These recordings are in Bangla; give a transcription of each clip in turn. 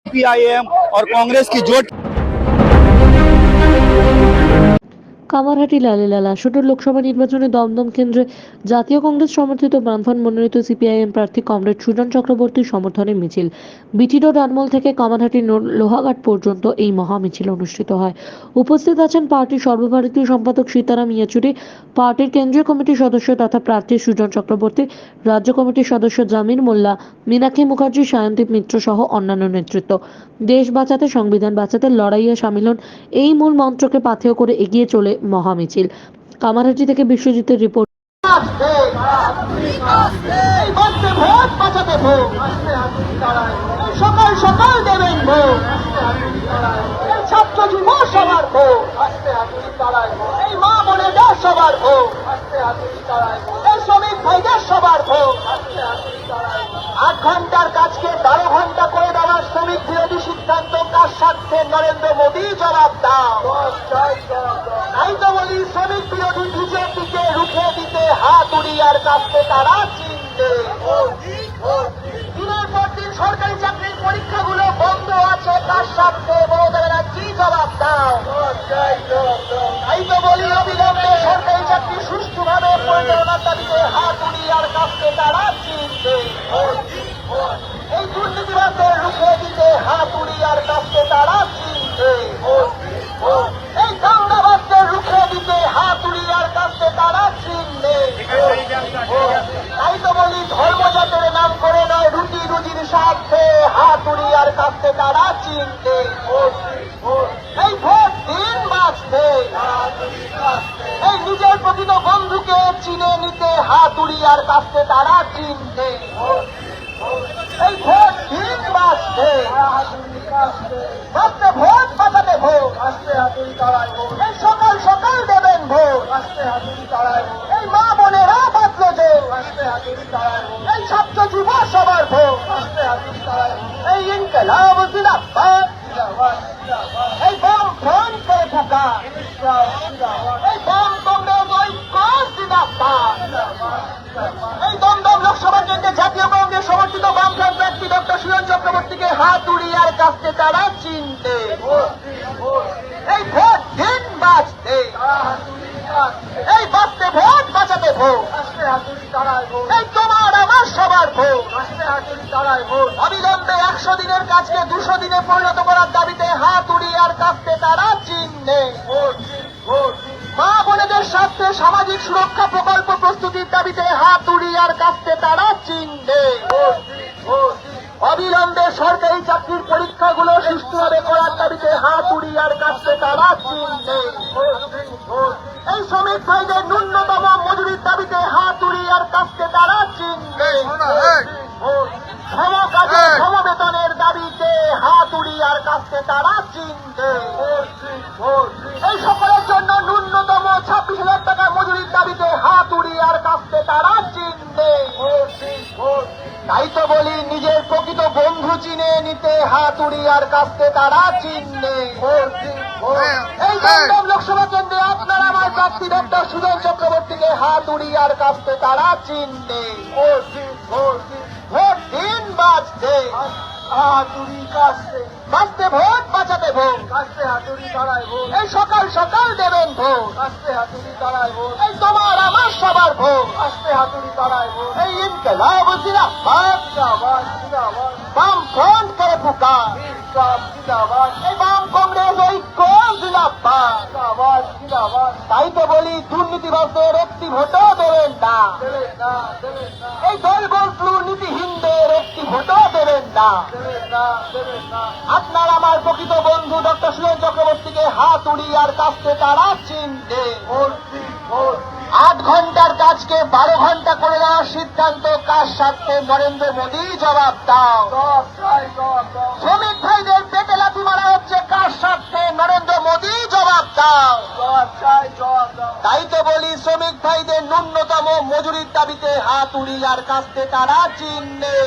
सीपीआईएम और कांग्रेस की जोट। কামারহাটি লালেলাল আসন্ন লোকসভা নির্বাচনে দমদম কেন্দ্রে জাতীয় কংগ্রেস সমর্থিত বামফ্রন্ট মনোনীত সিপিআইএম প্রার্থী কমরেড সুজন চক্রবর্তীর সমর্থনে মিছিল বিটি রোড আনমোল থেকে কামারহাটি লোহাঘাট পর্যন্ত এই মহামিছিল অনুষ্ঠিত হয়। উপস্থিত আছেন পার্টির সর্বভারতীয় সম্পাদক সীতারাম ইয়েচুরি, পার্টির কেন্দ্রীয় কমিটির সদস্য তথা প্রার্থী সুজন চক্রবর্তী, রাজ্য কমিটির সদস্য জামির মোল্লা, মীনাক্ষী মুখার্জি, সায়নদীপ মিত্র সহ অন্যান্য নেতৃত্ব। দেশ বাঁচাতে সংবিধান বাঁচাতে লড়াইয়ে সামিল হন, এই মূল মন্ত্রকে পাথেয় করে এগিয়ে চলে মহামিছিল। কামারহাটি থেকে বিশ্বজিতের রিপোর্ট। সকাল সকাল দেবেন ভোট, ছাত্র যুব সবার ভোট, এই মা বোনেদের সবার ভোট, এই শ্রমিক ভাইদের সবার ভোট। 8 ঘন্টার কাজকে 12 ঘন্টা করে দেওয়ার শ্রমিক বিরোধী সিদ্ধান্ত কার স্বার্থে? নরেন্দ্র মোদী জবাব দাও। তাই তো বলি শ্রমিক বিরোধী বিজেপিকে রুখে দিতে হাতুড়ি আর কাঁপতে তারা চিনতে। দিনের পর দিন সরকারি চাকরির পরীক্ষাগুলো বন্ধ আছে কার স্বার্থে? মমতা ব্যানার্জি জবাব দাও। তাই তো বলি অবিলম্বে সরকারি চাকরি সুষ্ঠুভাবে পরিচালনার দাবিতে হাতুড়ি আর কাঁপতে তারা চিনতে। এই দুর্নীতিবাদদের রুখে দিতে হাতুড়ি আর কাঁপতে তারা চিনতে। এই দাঙ্গাবাদদের রুখে দিতে হাতুড়ি আর কাঁপতে তারা চিনতে। তাই তো বলি ধর্মজাতের নাম করে নয়, রুটি রুজির স্বার্থে হাতুড়ি আর কাঁপতে তারা চিনতে। এই ভোট দিন বাঁচতে, এই নিজের প্রকৃত বন্ধুকে চিনে নিতে হাতুড়ি আর কাঁপতে তারা চিনতে। এই ভোট দিন বাঁচতে, বাঁচতে ভোট বাঁচাতে ভোট, এই সকাল সকাল দেবেন ভোট, এই মা বোনেরা বাঁচলো যে, এই ছাত্র যুব সবার ভোট, এই ইনকলাব জিন্দাবাদ, এই বাম ফ্রন্ট করে থাকা, এই বাম কংগ্রেস ঐক্য জিন্দাবাদ। এই দমদম লোকসভা কেন্দ্রে জাতীয় কংগ্রেস সমর্থিত বামফ্রন্ট প্রার্থী ডক্টর সুজন চক্রবর্তীকে হাতুড়ি আর কাঁপতে তারা চিনতে। এই ভোট দিন বাঁচতে, এই বাঁচতে ভোট বাঁচাতে ভোট, এই তোমার আমার সবার ভোট। অবিলম্বে 100 দিনের কাজকে 200 দিনে পরিণত করার দাবিতে হাতুড়ি আর কাঁপতে তারা চিহ্নে। মা বোনেদের স্বার্থে সামাজিক সুরক্ষা প্রকল্প প্রস্তুতির দাবিতে হাতুড়ি আর কাঁপতে তারা চিহ্নে। অবিলম্বে সরকারি চাকরির পরীক্ষাগুলো সুষ্ঠুভাবে করার দাবিতে হাতুড়ি আর কাঁপতে তারা চিহ্নে। এই শ্রমিক ভাইদের ন্যূনতম মজুরির দাবিতে হাতুড়ি আর কাঁপতে তারা চিহ্নে। সমকাজে সমবেতনের দাবিতে হাতুড়ি আর কাঁপতে তারা চিহ্নে। এই সকলের জন্য ন্যূনতম 26,000 টাকা মজুরির দাবিতে হাতুড়ি আর কাঁপতে তারা চিহ্নে। তাই তো বলি নিজের প্রকৃত বন্ধু চিনে নিতে হাতুড়ি আর কাঁপতে তারা চিহ্নে। এই দমদম লোকসভা কেন্দ্রে আপনার আমার প্রার্থী ডক্টর সুজন চক্রবর্তীকে হাতুড়ি আর কাঁপতে তারা চিহ্নে। ভোট দিন বাঁচতে, হাতুড়ি কাঁপতে, বাঁচতে ভোট বাঁচাতে ভোট, এই সকাল সকাল দেবেন ভোট, এই তোমার আমার সবার ভোট, এই ইনকলাব জিন্দাবাদ, বাম ফ্রন্ট করে ফুকা, এই বাম কংগ্রেস ঐক্য জিন্দাবাদ। তাই তো বলি দুর্নীতিবাদদের একটি ভোটও দেবেন না, এই দলবদলু নীতিহীনদের একটি ভোটও দেবেন না। আপনার আমার প্রকৃত বন্ধু ডক্টর সুজন চক্রবর্তীকে হাতুড়ি আর কাঁপতে তারা চিনতে। 8 ঘন্টার কাজকে 12 ঘন্টা করে দেওয়ার সিদ্ধান্ত কার স্বার্থে? নরেন্দ্র মোদী জবাব দাও। শ্রমিক ভাইদের পেটে লাথি মারা হচ্ছে কার স্বার্থে? নরেন্দ্র মোদী জবাব দাও। তাই তো বলি শ্রমিক ভাইদের ন্যূনতম মজুরির দাবিতে হাতুড়ি আর কাঁপতে তারা চিহ্নে।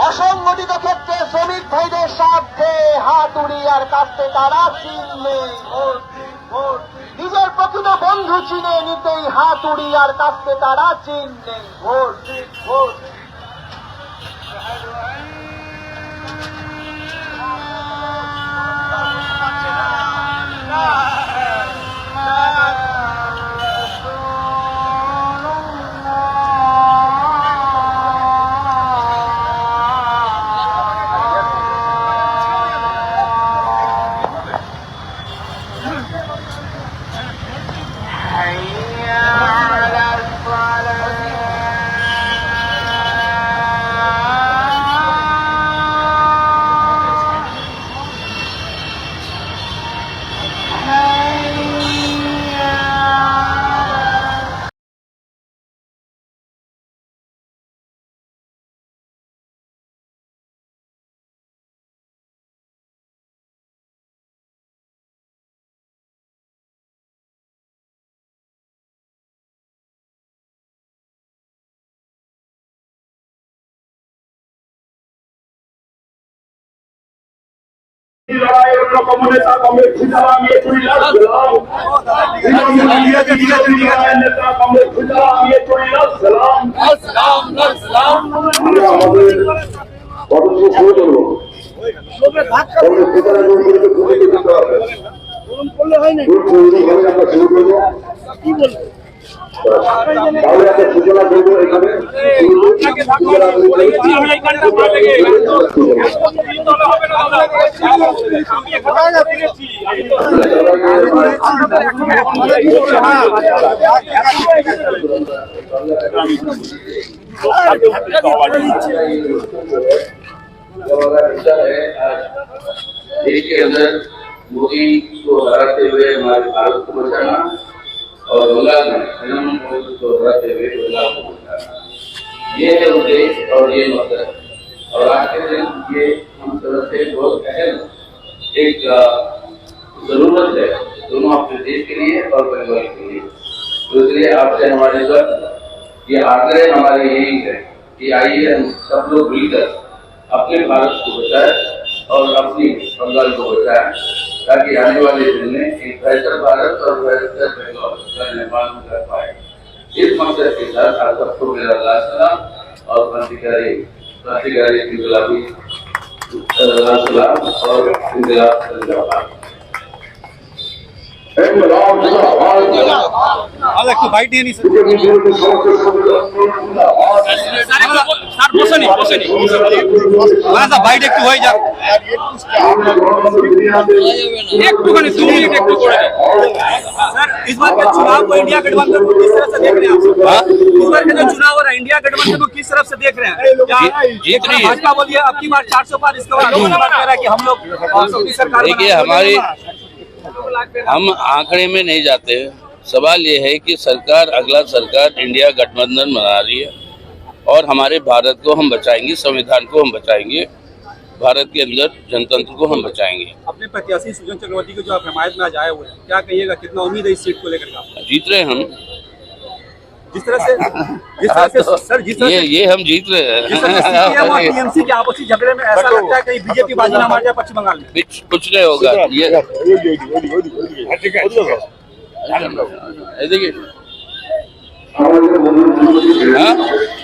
অসংগঠিত ক্ষেত্রে শ্রমিক ভাইদের স্বার্থে হাতুড়ি আর কাঁপতে তারা চিহ্নে। নিজের প্রকৃত বন্ধু চিনে নিতেই হাতুড়ি আর কাঁপতে তারা চিহ্নে। নেতা কংগ্রেস সুতরাং নিয়ে চলিলাম নেতা কংগ্রেস সুতরাং নিয়ে চলিলাম আমরা আমাদের কর্ম শুরু করবো আমরা শুরু করবো তাহলে একটা সূচনা করবো এখানে देश के अंदर मोदी को हराते हुए हमारे भारत को बचाना और बंगाल में तृणमूल कांग्रेस को हराते हुए बंगाल को बचाना, ये है उद्देश्य और ये मकसद। और आज के दिन ये हम तरफ से बहुत अहम एक जरूरत है दोनों अपने देश के लिए और बंगाल के लिए। तो इसलिए आपसे हमारे साथ ये आग्रह हमारे यही है कि आइए हम सब लोग मिलकर अपने भारत को बचाए और अपनी बंगाल को बचाए, ताकि आने वाले दिन में एक बेहतर भारत और बेहतर बंगाल का निर्माण कर पाए। इस मकसद के साथ आप सबको मेरा लाल सलाम और क्रांतिकारी इंकलाबी लाल सलाम और इंकलाब जिंदाबाद। একটু বাইট নিয়ে নিস বাইট একটু হয়ে যাক একটুখানি 2 मिनट একটু করে सर इस बार के चुनाव को इंडिया गठबंधन को किस तरह से देख रहे हैं आप? इस बार के जो चुनाव हो रहा है इंडिया गठबंधन को किस तरफ से देख रहे हैं? भाजपा बोलिए अब की बार 400 पार, इसके बाद कह रहा है कि हम लोग सरकार देखिए हमारी हम आंकड़े में नहीं जाते। सवाल ये है कि सरकार अगला सरकार इंडिया गठबंधन बना रही है और हमारे भारत को हम बचाएंगे, संविधान को हम बचाएंगे, भारत के अंदर जनतंत्र को हम बचाएंगे। अपने प्रत्याशी सुजन चक्रवर्ती को जो आप हिमायत में आज आए हुए हैं, क्या कहिएगा, कितना उम्मीद है इस सीट को लेकर? जीत रहे हम जिस तरह से सर जिस तरह ये हम जीत रहे हैं। सीपीएम और टीएमसी के आपसी झगड़े में ऐसा लगता है कहीं बीजेपी बाजी ना मार जाए पश्चिम बंगाल में। कुछ नहीं होगा ये देखिए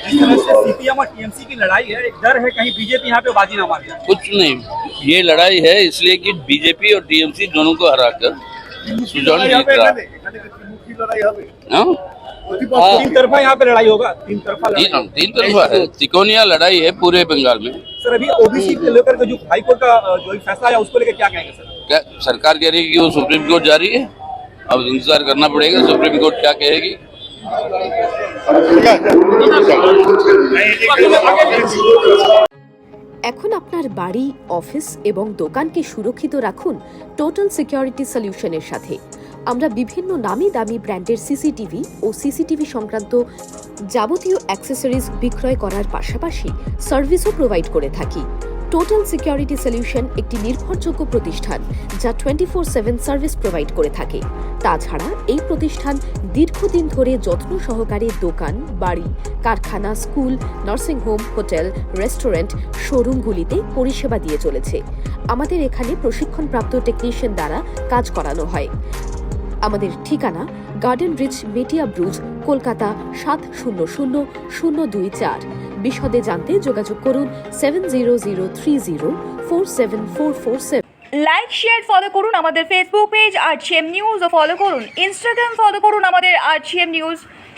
जिस तरह से सीपीएम और टीएमसी की लड़ाई है, एक डर है कहीं बीजेपी यहाँ पे बाजी ना मार जाए। कुछ नहीं, ये लड़ाई है इसलिए कि बीजेपी और टीएमसी दोनों को हराकर सुजन जीत रहा है। तीन तरफा यहाँ पे लड़ाई होगा, तीन तरफा है, तिकोनिया लड़ाई है पूरे बंगाल में। सर अभी ओबीसी को लेकर के जो हाईकोर्ट का जो फैसला है उसको लेकर क्या कहेंगे सर? क्या सरकार कह रही है कि वो सुप्रीम कोर्ट जा रही है, अब इंतजार करना पड़ेगा सुप्रीम कोर्ट क्या कहेगी। এখন আপনার বাড়ি, অফিস এবং দোকানকে সুরক্ষিত রাখুন টোটাল সিকিউরিটি সলিউশনের সাথে। আমরা বিভিন্ন নামি দামি ব্র্যান্ডের সিসিটিভি ও সিসিটিভি সংক্রান্ত যাবতীয় অ্যাক্সেসরিজ বিক্রয় করার পাশাপাশি সার্ভিসও প্রোভাইড করে থাকি। টোটাল সিকিউরিটি সলিউশন একটি নির্ভরযোগ্য প্রতিষ্ঠান যা 24/7 সার্ভিস প্রোভাইড করে থাকে। তাছাড়া এই প্রতিষ্ঠান দীর্ঘদিন ধরে যত্ন সহকারে দোকান, বাড়ি, কারখানা, school, nursing home, hotel, restaurant, শোরুমগুলিতে পরিষেবা দিয়ে চলেছে। আমাদের এখানে প্রশিক্ষণপ্রাপ্ত টেকনিশিয়ান দ্বারা কাজ করানো হয়। আমাদের ঠিকানা গার্ডেন রিচ, মেটিয়া ব্রুজ, কলকাতা 700024। বিশদে জানতে যোগাযোগ করুন 7003047447। লাইক শেয়ার ফলো করুন আমাদের ফেসবুক পেজ আরটিএম নিউজ ও ফলো করুন ইনস্টাগ্রাম ফলো করুন আমাদের আরটিএম নিউজ।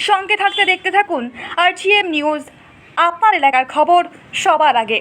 সঙ্গে থাকতে দেখতে থাকুন আরটিএম নিউজ, আপনার এলাকার খবর সবার আগে।